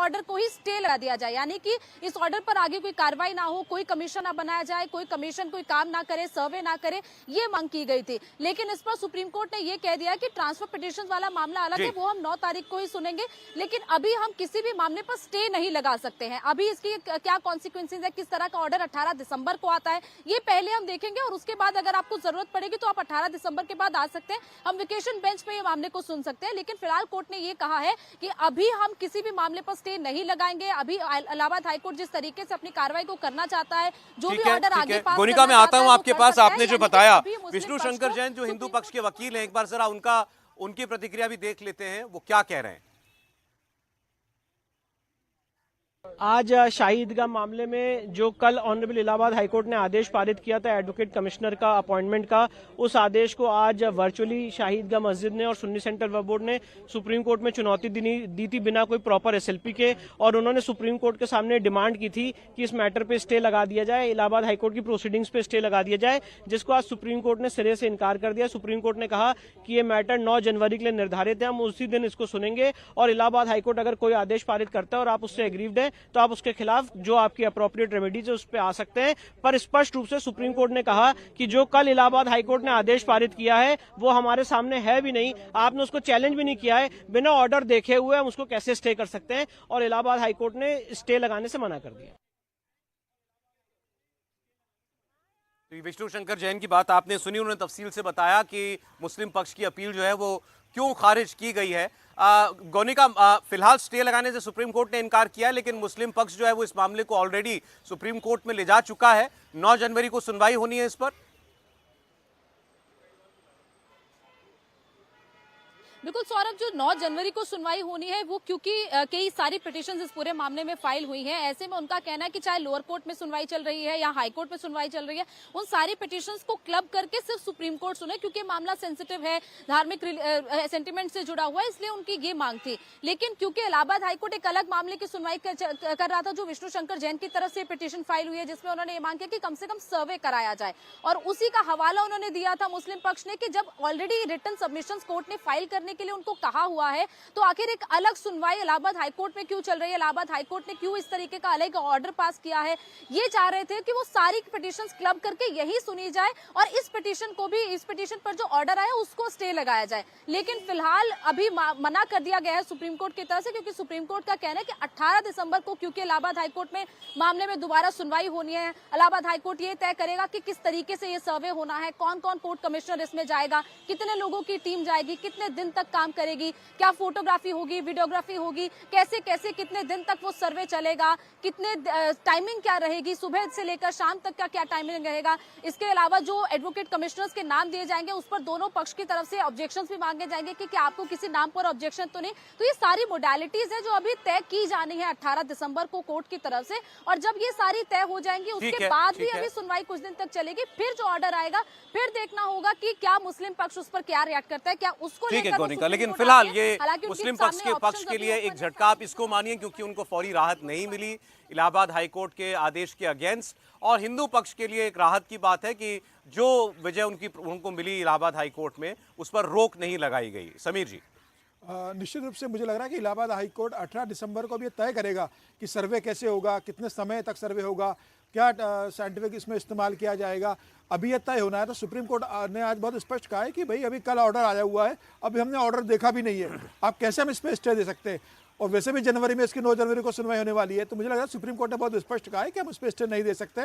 Order को ही stay लगा दिया जाए, यानी कि इस ऑर्डर पर आगे कोई कार्रवाई ना हो, कोई कमीशन ना बनाया जाए, कोई कमीशन कोई काम ना करे, सर्वे ना करे, ये मांग की गई थी। लेकिन इस पर सुप्रीम कोर्ट ने ये कह दिया कि ट्रांसफर पिटीशन वाला मामला अलग है, वो हम 9 तारीख को ही सुनेंगे, लेकिन अभी हम किसी भी मामले पर स्टे नहीं लगा सकते हैं। अभी इसकी क्या कॉन्सिक्वेंसेज है, किस तरह का ऑर्डर 18 दिसंबर को आता है, ये पहले हम देखेंगे, और उसके बाद अगर आपको जरूरत पड़ेगी तो आप 18 दिसंबर के बाद आ सकते हैं, हम वेकेशन बेंच पे ये मामले को सुन सकते हैं। लेकिन फिलहाल कोर्ट ने ये कहा है कि अभी हम किसी भी मामले पर स्टे नहीं लगाएंगे। अभी इलाहाबाद हाईकोर्ट जिस तरीके से अपनी कार्रवाई को करना चाहता है, जो भी ऑर्डर आगे पास गोनिका, मैं आता हूं आपके पास। आपने जो बताया, विष्णु शंकर जैन जो हिंदू पक्ष के वकील हैं, एक बार जरा उनकी प्रतिक्रिया भी देख लेते हैं, वो क्या कह रहे हैं। आज शाही ईदगाह मामले में जो कल ऑनरेबल इलाहाबाद हाईकोर्ट ने आदेश पारित किया था एडवोकेट कमिश्नर का अपॉइंटमेंट का, उस आदेश को आज वर्चुअली शाही ईदगाह मस्जिद ने और सुन्नी सेंट्रल वक्फ बोर्ड ने सुप्रीम कोर्ट में चुनौती दी थी बिना कोई प्रॉपर एसएलपी के, और उन्होंने सुप्रीम कोर्ट के सामने डिमांड की थी कि इस मैटर पे स्टे लगा दिया जाए, इलाहाबाद हाईकोर्ट की प्रोसीडिंग्स पे स्टे लगा दिया जाए, जिसको आज सुप्रीम कोर्ट ने सिरे से इनकार कर दिया। सुप्रीम कोर्ट ने कहा कि ये मैटर 9 जनवरी के लिए निर्धारित है, हम उसी दिन इसको सुनेंगे, और इलाहाबाद हाईकोर्ट अगर कोई आदेश पारित करता है और आप उससे एग्रीव्ड हैं तो आप उसके खिलाफ जो आपकी अप्रोप्रिएट रेमेडीज है उस पर आ सकते हैं। पर स्पष्ट रूप से सुप्रीम कोर्ट ने कहा कि जो कल इलाहाबाद हाईकोर्ट ने आदेश पारित किया है वो हमारे सामने है भी नहीं, आपने उसको चैलेंज भी नहीं किया है, बिना ऑर्डर देखे हुए हम उसको कैसे स्टे कर सकते हैं, और इलाहाबाद हाईकोर्ट ने स्टे लगाने से मना कर दिया। तो विष्णु शंकर जैन की बात आपने सुनी, उन्होंने तफसील से बताया कि मुस्लिम पक्ष की अपील जो है वो क्यों खारिज की गई है। गोनिका, फिलहाल स्टे लगाने से सुप्रीम कोर्ट ने इनकार किया है, लेकिन मुस्लिम पक्ष जो है वो इस मामले को ऑलरेडी सुप्रीम कोर्ट में ले जा चुका है। 9 जनवरी को सुनवाई होनी है इस पर। बिल्कुल सौरभ, जो 9 जनवरी को सुनवाई होनी है वो क्योंकि कई सारी पिटीशंस इस पूरे मामले में फाइल हुई हैं, ऐसे में उनका कहना है कि चाहे लोअर कोर्ट में सुनवाई चल रही है या हाई कोर्ट में सुनवाई चल रही है, उन सारी पिटीशंस को क्लब करके सिर्फ सुप्रीम कोर्ट सुने, क्योंकि मामला सेंसिटिव है, धार्मिक सेंटिमेंट से जुड़ा हुआ है, इसलिए उनकी ये मांग थी। लेकिन क्योंकि इलाहाबाद हाईकोर्ट एक अलग मामले की सुनवाई कर रहा था, जो विष्णु शंकर जैन की तरफ से पिटीशन फाइल हुई है, जिसमें उन्होंने ये मांग किया कि कम से कम सर्वे कराया जाए, और उसी का हवाला उन्होंने दिया था मुस्लिम पक्ष ने कि जब ऑलरेडी रिटन सबमिशन कोर्ट ने फाइल करने के लिए उनको कहा हुआ है, तो आखिर एक अलग सुनवाई इलाहाबाद हाईकोर्ट में क्यों चल रही है, इलाहाबाद हाईकोर्ट ने क्यों इस तरीके का अलग ऑर्डर पास किया है। ये चाह रहे थे कि वो सारी पिटीशंस क्लब करके यही सुनी जाए, और इस पिटीशन पर जो ऑर्डर आया उसको स्टे लगाया जाए। लेकिन फिलहाल अभी मना कर दिया गया है सुप्रीम कोर्ट की तरफ से, क्योंकि सुप्रीम कोर्ट का कहना है कि 18 दिसंबर को, क्योंकि इलाहाबाद हाईकोर्ट में मामले में दोबारा सुनवाई होनी है, इलाहाबाद हाईकोर्ट ये तय करेगा कि किस तरीके से ये सर्वे होना है, कौन कौन कोर्ट कमिश्नर इसमें जाएगा, कितने लोगों की टीम जाएगी, कितने दिन तक काम करेगी, क्या फोटोग्राफी होगी, वीडियोग्राफी होगी, कैसे कैसे कितने दिन तक वो सर्वे चलेगा, कितने टाइमिंग क्या रहेगी, सुबह से लेकर शाम तक का क्या टाइमिंग रहेगा। इसके अलावा जो एडवोकेट कमिश्नर्स के नाम दिए जाएंगे उस पर दोनों पक्ष की तरफ से ऑब्जेक्शंस भी मांगे जाएंगे कि क्या आपको किसी नाम पर ऑब्जेक्शन तो नहीं। तो ये सारी मोडालिटीज है जो अभी तय की जानी है 18 दिसंबर को कोर्ट की तरफ से, और जब ये सारी तय हो जाएंगी उसके बाद भी अभी सुनवाई कुछ दिन तक चलेगी, फिर जो ऑर्डर आएगा फिर देखना होगा कि क्या मुस्लिम पक्ष उस पर क्या रिएक्ट करता है, क्या उसको लेकर। लेकिन फिलहाल ये मुस्लिम पक्ष के लिए एक झटका आप इसको मानिए, क्योंकि उनको फौरी राहत नहीं मिली इलाहाबाद हाईकोर्ट के आदेश के अगेंस्ट, और हिंदू पक्ष के लिए एक राहत की बात है कि जो वजह उनको मिली इलाहाबाद हाईकोर्ट में उस पर रोक नहीं लगाई गई। समीर जी। निश्चित रूप से मुझे लग रहा है कि इलाहाबाद हाईकोर्ट 18 दिसंबर को भी तय करेगा कि सर्वे कैसे होगा, कितने समय तक सर्वे होगा, क्या साइंटिफिक इसमें इस्तेमाल किया जाएगा, अभी यह तय होना है। तो सुप्रीम कोर्ट ने आज बहुत स्पष्ट कहा है कि भाई अभी कल ऑर्डर आया हुआ है, अभी हमने ऑर्डर देखा भी नहीं है, आप कैसे हम इस पर स्टे दे सकते हैं, और वैसे भी जनवरी में इसकी 9 जनवरी को सुनवाई होने वाली है। तो मुझे लग रहा है सुप्रीम कोर्ट ने बहुत स्पष्ट कहा है कि हम उस पर स्टे नहीं दे सकते,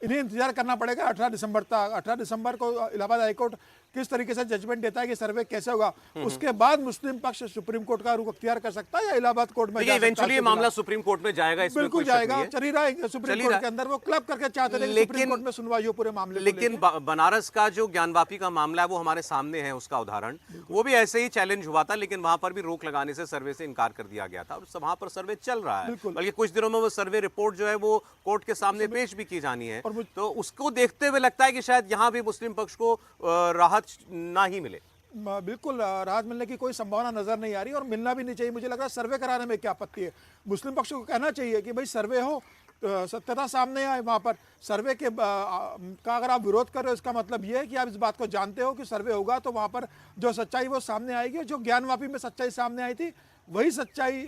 इन्हें इंतजार करना पड़ेगा 18 दिसंबर तक। 18 दिसंबर को इलाहाबाद हाईकोर्ट किस तरीके से जजमेंट देता है कि सर्वे कैसे होगा, उसके बाद मुस्लिम पक्ष सुप्रीम कोर्ट का रुख अख्तियार कर सकता है या इलाहाबाद कोर्ट में इवेंचुअली ये मामला सुप्रीम कोर्ट में जाएगा, इसमें बिल्कुल जाएगा, चल ही रहा है सुप्रीम कोर्ट के अंदर, वो क्लब करके चाहते थे सुप्रीम कोर्ट में सुनवाई हो पूरे मामले। लेकिन बनारस का जो ज्ञानवापी का मामला है वो हमारे सामने है, उसका उदाहरण वो भी ऐसे ही चैलेंज हुआ था, लेकिन वहां पर भी रोक लगाने से सर्वे से इनकार कर दिया गया था। वहां पर सर्वे चल रहा है, बल्कि कुछ दिनों में वो सर्वे रिपोर्ट जो है वो कोर्ट के सामने पेश भी की जानी है, तो उसको देखते हुए लगता है कि शायद यहाँ भी मुस्लिम पक्ष को राहत ना ही मिले। बिल्कुल राहत मिलने की कोई संभावना नजर नहीं आ रही, और मिलना भी नहीं चाहिए। मुझे लग रहा है सर्वे कराने में क्या आपत्ति है, मुस्लिम पक्ष को कहना चाहिए कि भाई सर्वे हो, सत्यता सामने आए, वहाँ पर सर्वे के का अगर आप विरोध कर रहे हो इसका मतलब ये है कि आप इस बात को जानते हो कि सर्वे होगा तो वहाँ पर जो सच्चाई वो सामने आएगी। जो ज्ञानवापी में सच्चाई सामने आई थी वही सच्चाई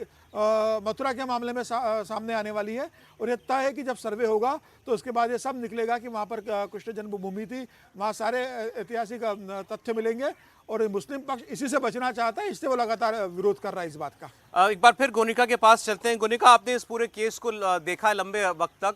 मथुरा के मामले में सामने आने वाली है। और ये तय है कि जब सर्वे होगा तो उसके बाद ये सब निकलेगा कि वहाँ पर कृष्ण जन्मभूमि थी, वहाँ सारे ऐतिहासिक तथ्य मिलेंगे। और मुस्लिम पक्ष इसी से बचना चाहता है, इससे वो लगातार विरोध कर रहा है इस बात का। एक बार फिर गोनिका के पास चलते हैं। गोनिका, आपने इस पूरे केस को देखा है लंबे वक्त तक,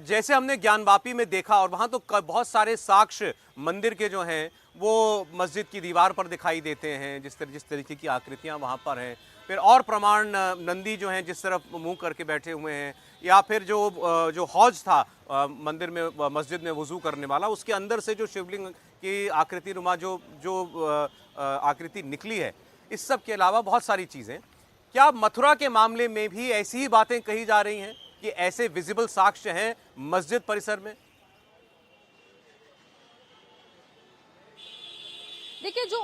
जैसे हमने ज्ञानवापी में देखा, और वहाँ तो बहुत सारे साक्ष्य मंदिर के जो हैं वो मस्जिद की दीवार पर दिखाई देते हैं, जिस तरीके की आकृतियाँ वहाँ पर हैं। फिर और प्रमाण नंदी जो हैं जिस तरफ मुंह करके बैठे हुए हैं, या फिर जो हौज था मंदिर में, मस्जिद में वुजू करने वाला, उसके अंदर से जो शिवलिंग की आकृति नुमा जो आकृति निकली है, इस सब के अलावा बहुत सारी चीज़ें। क्या मथुरा के मामले में भी ऐसी ही बातें कही जा रही हैं कि ऐसे विजिबल साक्ष्य हैं मस्जिद परिसर में? देखिए, जो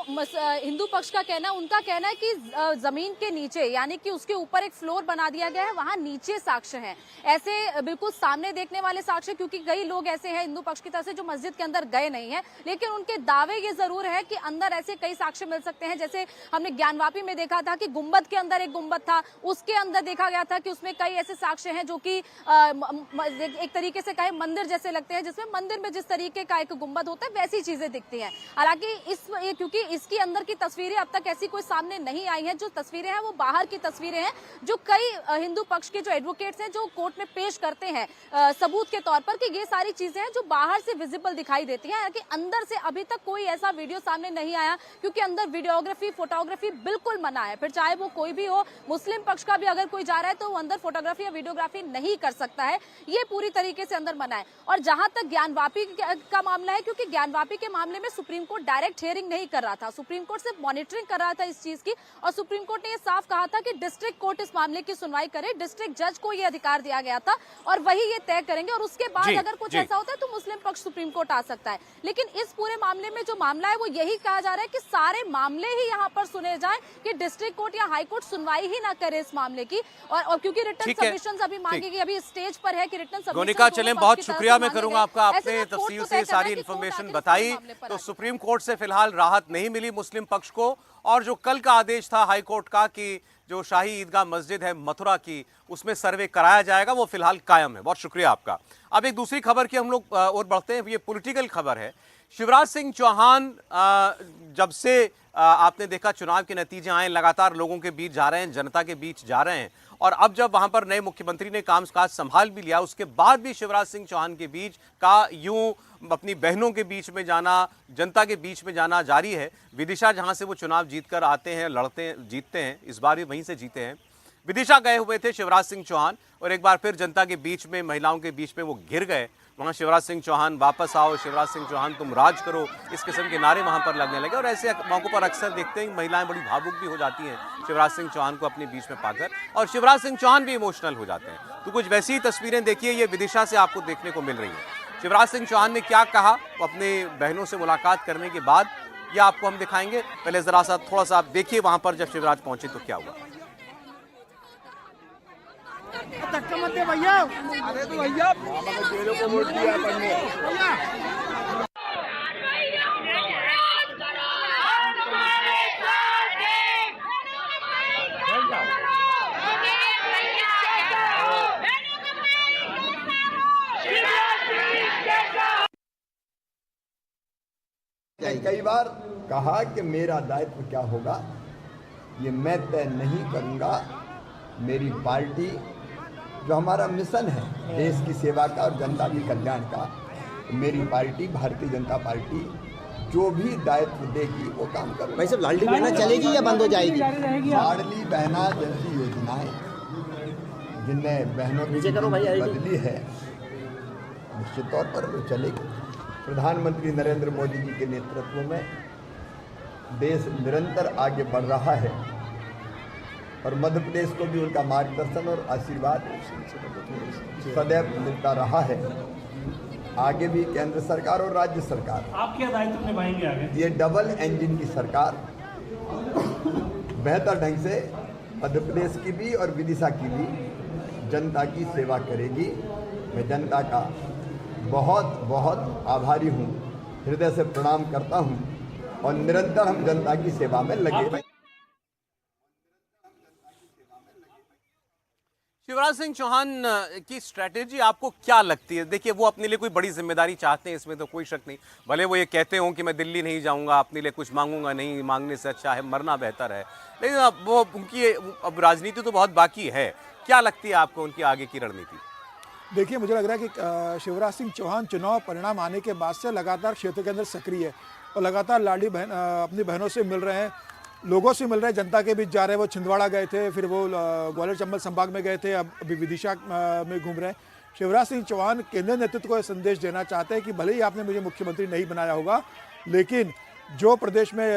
हिंदू पक्ष का कहना है, उनका कहना है कि जमीन के नीचे, यानी कि उसके ऊपर एक फ्लोर बना दिया गया है, वहां नीचे साक्ष्य हैं। ऐसे बिल्कुल सामने देखने वाले साक्ष्य, क्योंकि कई लोग ऐसे हैं हिंदू पक्ष की तरफ से जो मस्जिद के अंदर गए नहीं है, लेकिन उनके दावे ये जरूर है कि अंदर ऐसे कई साक्ष्य मिल सकते हैं। जैसे हमने ज्ञानवापी में देखा था कि गुंबद के अंदर एक गुंबद था, उसके अंदर देखा गया था कि उसमें कई ऐसे साक्ष्य हैं जो कि एक तरीके से कहे मंदिर जैसे लगते हैं, जिसमें मंदिर में जिस तरीके का एक गुंबद होता है वैसी चीजें दिखती हैं। हालांकि क्योंकि इसकी अंदर की तस्वीरें अब तक ऐसी कोई सामने नहीं आई हैं, जो तस्वीरें हैं वो बाहर की तस्वीरें हैं, जो कई हिंदू पक्ष के जो एडवोकेट्स हैं जो कोर्ट में पेश करते हैं सबूत के तौर पर कि ये सारी चीजें हैं जो बाहर से विजिबल दिखाई देती हैं। कि अंदर से अभी तक कोई ऐसा वीडियो सामने नहीं आया, क्योंकि अंदर वीडियोग्राफी, फोटोग्राफी बिल्कुल मना है। फिर चाहे वो कोई भी हो, मुस्लिम पक्ष का भी अगर कोई जा रहा है तो वो अंदर फोटोग्राफी या वीडियोग्राफी नहीं कर सकता है, ये पूरी तरीके से अंदर मना है। और जहां तक ज्ञानवापी का मामला है, क्योंकि ज्ञानवापी के मामले में सुप्रीम कोर्ट डायरेक्ट हियरिंग नहीं कर रहा था, सुप्रीम कोर्ट सिर्फ मॉनिटरिंग कर रहा था इस चीज की। और सुप्रीम कोर्ट ने ये साफ कहा था कि डिस्ट्रिक्ट कोर्ट इस मामले की सुनवाई करे, डिस्ट्रिक्ट जज को ये अधिकार दिया गया था और वही ये तय करेंगे। और उसके बाद अगर कुछ ऐसा होता है तो मुस्लिम पक्ष सुप्रीम कोर्ट आ सकता है। लेकिन इस पूरे मामले में जो मामला है वो यही कहा जा रहा है कि सारे मामले ही यहाँ पर सुने जाएं, कि डिस्ट्रिक्ट कोर्ट या हाई कोर्ट सुनवाई ही ना करे इस मामले की। और क्योंकि रिटर्न सबमिशंस अभी मांगी गई, अभी स्टेज पर है कि रिटर्न सबमिशन। गोनिका, चलें, बहुत शुक्रिया मैं करूंगा आपका, आपने तफसील से सारी इंफॉर्मेशन बताई। तो सुप्रीम कोर्ट से फिलहाल राहत नहीं मिली मुस्लिम पक्ष को, और जो कल का आदेश था हाई कोर्ट का कि जो शाही ईदगाह मस्जिद है मथुरा की, उसमें सर्वे कराया जाएगा, वो फिलहाल कायम है। बहुत शुक्रिया आपका। अब एक दूसरी खबर की हम लोग और बढ़ते हैं, ये पॉलिटिकल खबर है। शिवराज सिंह चौहान जब से आपने देखा चुनाव के नतीजे आए, लगातार लोगों के बीच जा रहे हैं, जनता के बीच जा रहे हैं, और अब जब वहां पर नए मुख्यमंत्री ने कामकाज संभाल भी लिया, उसके बाद भी शिवराज सिंह चौहान के बीच का यूं अपनी बहनों के बीच में जाना, जनता के बीच में जाना जारी है। विदिशा, जहां से वो चुनाव जीतकर आते हैं, जीतते हैं, इस बार भी वहीं से जीते हैं। विदिशा गए हुए थे शिवराज सिंह चौहान, और एक बार फिर जनता के बीच में, महिलाओं के बीच में वो घिर गए। वहाँ शिवराज सिंह चौहान वापस आओ, शिवराज सिंह चौहान तुम राज करो, इस किस्म के नारे वहाँ पर लगने लगे। और ऐसे मौकों पर अक्सर देखते हैं कि महिलाएं बड़ी भावुक भी हो जाती हैं शिवराज सिंह चौहान को अपने बीच में पाकर, और शिवराज सिंह चौहान भी इमोशनल हो जाते हैं। तो कुछ वैसी ही तस्वीरें देखिए, ये विदिशा से आपको देखने को मिल रही है। शिवराज सिंह चौहान ने क्या कहा अपने बहनों से मुलाकात करने के बाद, ये आपको हम दिखाएंगे। पहले जरा सा थोड़ा सा आप देखिए वहाँ पर जब शिवराज पहुंचे तो क्या हुआ। भैया, अरे तो भैया को वोट दिया कई बार कहा कि मेरा दायित्व क्या होगा ये मैं तय नहीं करूंगा। मेरी पार्टी, जो हमारा मिशन है देश की सेवा का और जनता के कल्याण का, मेरी पार्टी भारतीय जनता पार्टी जो भी दायित्व देगी वो काम करूंगा। भाई साहब, लाडली बहना चलेगी या बंद हो जाएगी? लाडली बहना जैसी योजनाएं जिनने बहनों की बदली है, निश्चित तौर पर वो चलेगी। प्रधानमंत्री नरेंद्र मोदी जी के नेतृत्व में देश निरंतर आगे बढ़ रहा है, और मध्य प्रदेश को भी उनका मार्गदर्शन और आशीर्वाद सदैव मिलता रहा है। आगे भी केंद्र सरकार और राज्य सरकार, आप क्या दायित्व निभाएंगे आगे? ये डबल इंजन की सरकार बेहतर ढंग से मध्य प्रदेश की भी और विदिशा की भी जनता की सेवा करेगी। मैं जनता का बहुत बहुत आभारी हूँ, हृदय से प्रणाम करता हूँ, और निरंतर हम जनता की सेवा में लगे। शिवराज सिंह चौहान की स्ट्रैटेजी आपको क्या लगती है? देखिए, वो अपने लिए कोई बड़ी जिम्मेदारी चाहते हैं, इसमें तो कोई शक नहीं। भले वो ये कहते हों कि मैं दिल्ली नहीं जाऊंगा, अपने लिए कुछ मांगूंगा नहीं, मांगने से अच्छा है मरना बेहतर है, लेकिन अब वो उनकी अब राजनीति तो बहुत बाकी है। क्या लगती है आपको उनकी आगे की रणनीति? देखिए, मुझे लग रहा है कि शिवराज सिंह चौहान चुनाव परिणाम आने के बाद से लगातार क्षेत्र के अंदर सक्रिय है और लगातार लाडली बहन अपनी बहनों से मिल रहे हैं, लोगों से मिल रहे हैं, जनता के बीच जा रहे हैं। वो छिंदवाड़ा गए थे, फिर वो ग्वालियर चंबल संभाग में गए थे, अब अभी विदिशा में घूम रहे हैं। शिवराज सिंह चौहान केंद्रीय नेतृत्व को यह संदेश देना चाहते हैं कि भले ही आपने मुझे मुख्यमंत्री नहीं बनाया होगा, लेकिन जो प्रदेश में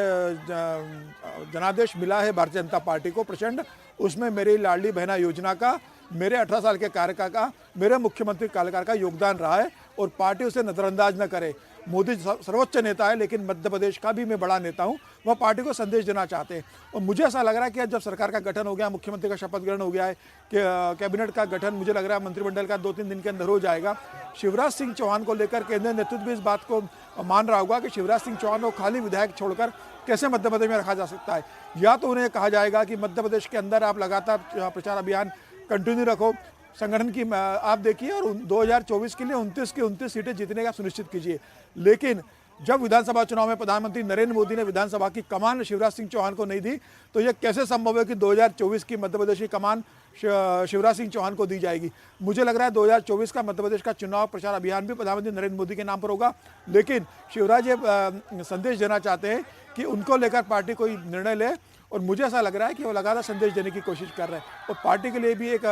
जनादेश मिला है भारतीय जनता पार्टी को प्रचंड, उसमें मेरी लाडली बहना योजना का, मेरे 18 साल के कार्यकाल का, मेरे मुख्यमंत्री कार्यकाल का योगदान रहा है और पार्टी उसे नज़रअंदाज न करे। मोदी सर्वोच्च नेता है, लेकिन मध्य प्रदेश का भी मैं बड़ा नेता हूं। वह पार्टी को संदेश देना चाहते हैं और मुझे ऐसा लग रहा है कि जब सरकार का गठन हो गया, मुख्यमंत्री का शपथ ग्रहण हो गया है, कि कैबिनेट का गठन मुझे लग रहा है मंत्रिमंडल का 2-3 दिन के अंदर हो जाएगा। शिवराज सिंह चौहान को लेकर केंद्रीय नेतृत्व भी इस बात को मान रहा होगा कि शिवराज सिंह चौहान को खाली विधायक छोड़कर कैसे मध्य प्रदेश में रखा जा सकता है। या तो उन्हें कहा जाएगा कि मध्य प्रदेश के अंदर आप लगातार प्रचार अभियान कंटिन्यू रखो, संगठन की आप देखिए और 2024 के लिए 29 की 29 सीटें जीतने का सुनिश्चित कीजिए। लेकिन जब विधानसभा चुनाव में प्रधानमंत्री नरेंद्र मोदी ने विधानसभा की कमान शिवराज सिंह चौहान को नहीं दी, तो यह कैसे संभव है कि 2024 की मध्य प्रदेश की कमान शिवराज सिंह चौहान को दी जाएगी? मुझे लग रहा है 2024 का मध्य प्रदेश का चुनाव प्रचार अभियान भी प्रधानमंत्री नरेंद्र मोदी के नाम पर होगा, लेकिन शिवराज ये संदेश देना चाहते हैं कि उनको लेकर पार्टी कोई निर्णय ले और मुझे ऐसा लग रहा है कि वो लगातार संदेश देने की कोशिश कर रहे हैं और पार्टी के लिए भी एक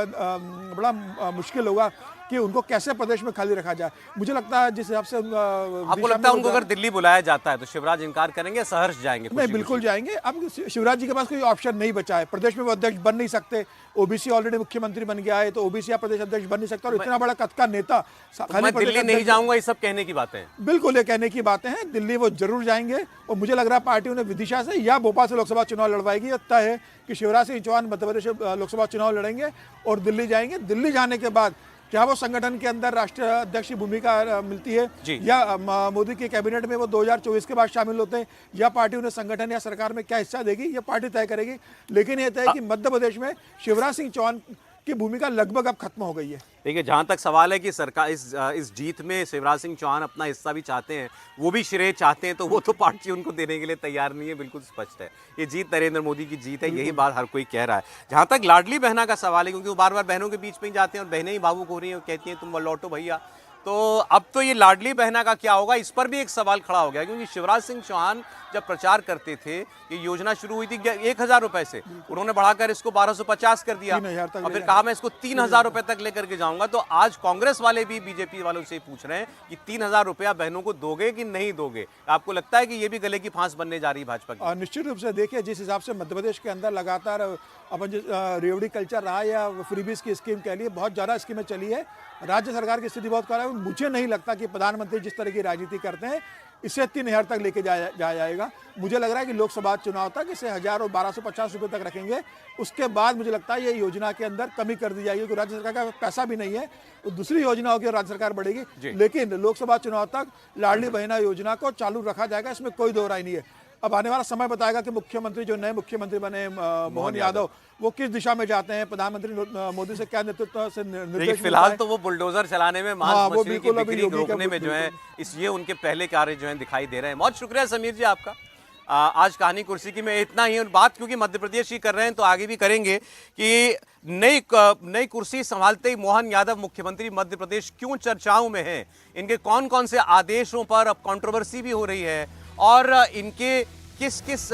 बड़ा मुश्किल होगा कि उनको कैसे प्रदेश में खाली रखा जाए। मुझे लगता है जिस हिसाब से आपको लगता है उनको अगर दिल्ली बुलाया जाता है तो शिवराज इनकार करेंगे, सहर्ष जाएंगे? नहीं, बिल्कुल जाएंगे। अब शिवराज जी के पास कोई ऑप्शन नहीं बचा है, प्रदेश में वो अध्यक्ष बन नहीं सकते, ओबीसी ऑलरेडी मुख्यमंत्री बन गया है, तो ओबीसी या प्रदेश अध्यक्ष बन नहीं सकता और इतना बड़ा कद का नेता मैं दिल्ली नहीं जाऊंगा, ये सब कहने की बातें हैं। बिल्कुल, ये कहने की बातें हैं, दिल्ली वो जरूर जाएंगे और मुझे लग रहा है पार्टी उन्हें विदिशा से या भोपाल से लोकसभा चुनाव लड़वाएगी। तय है कि शिवराज सिंह चौहान मध्य प्रदेश लोकसभा चुनाव लड़ेंगे और दिल्ली जाएंगे। दिल्ली जाने के बाद क्या वो संगठन के अंदर राष्ट्रीय अध्यक्ष की भूमिका मिलती है या मोदी के कैबिनेट में वो 2024 के बाद शामिल होते हैं, या पार्टी उन्हें संगठन या सरकार में क्या हिस्सा देगी, ये पार्टी तय करेगी। लेकिन ये तय है कि मध्य प्रदेश में शिवराज सिंह चौहान की भूमिका लगभग अब खत्म हो गई है। देखिए, जहां तक सवाल है कि सरकार इस जीत में शिवराज सिंह चौहान अपना हिस्सा भी चाहते हैं, वो भी श्रेय चाहते हैं, तो वो तो पार्टी उनको देने के लिए तैयार नहीं है, बिल्कुल स्पष्ट है। ये जीत नरेंद्र मोदी की जीत है, यही बात हर कोई कह रहा है। जहां तक लाडली बहना का सवाल है, क्योंकि वो बार बार बहनों के बीच में ही जाते हैं और बहनें ही भावुक हो रही हैं, कहती हैं तुम लौटो भैया, तो अब तो ये लाडली बहना का क्या होगा, इस पर भी एक सवाल खड़ा हो गया। क्योंकि शिवराज सिंह चौहान जब प्रचार करते थे, ये योजना शुरू हुई थी 1000 रुपए से, उन्होंने बढ़ाकर इसको 1250 कर दिया और फिर कहा मैं इसको 3000 रुपए तक लेकर के जाऊंगा। तो आज कांग्रेस वाले भी बीजेपी वालों से पूछ रहे हैं कि 3000 रुपया बहनों को दोगे कि नहीं दोगे? आपको लगता है कि ये भी गले की फांस बनने जा रही है भाजपा की? निश्चित रूप से देखिए, जिस हिसाब से मध्य प्रदेश के अंदर लगातार अपन जो रेवड़ी कल्चर रहा है या फ्रीबीज की स्कीम कह लिए, बहुत ज़्यादा स्कीमें चली है, राज्य सरकार की स्थिति बहुत खराब है। मुझे नहीं लगता कि प्रधानमंत्री जिस तरह की राजनीति करते हैं इसे 3000 तक लेके जाएगा। मुझे लग रहा है कि लोकसभा चुनाव तक इसे 1000 और 1250 रुपये तक रखेंगे। उसके बाद मुझे लगता है ये योजना के अंदर कमी कर दी जाएगी, क्योंकि राज्य सरकार का पैसा भी नहीं है, तो दूसरी योजना होगी और राज्य सरकार बढ़ेगी। लेकिन लोकसभा चुनाव तक लाडली बहना योजना को चालू रखा जाएगा, इसमें कोई दो राय नहीं है। अब आने वाला समय बताएगा कि मुख्यमंत्री जो नए मुख्यमंत्री बने मोहन यादव, वो किस दिशा में जाते हैं, प्रधानमंत्री मोदी से क्या नेतृत्व से निर्देश। फिलहाल तो वो बुलडोजर चलाने में, मांस मछली की बिक्री रोकने में जो है, ये उनके पहले कार्य जो है दिखाई दे रहे हैं। बहुत शुक्रिया समीर जी आपका। आज कहानी कुर्सी की में इतना ही बात, क्योंकि मध्य प्रदेश ही कर रहे हैं तो आगे भी करेंगे कि नई कुर्सी संभालते ही मोहन यादव मुख्यमंत्री मध्य प्रदेश क्यों चर्चाओं में हैं, इनके कौन कौन से आदेशों पर अब कंट्रोवर्सी भी हो रही है और इनके किस किस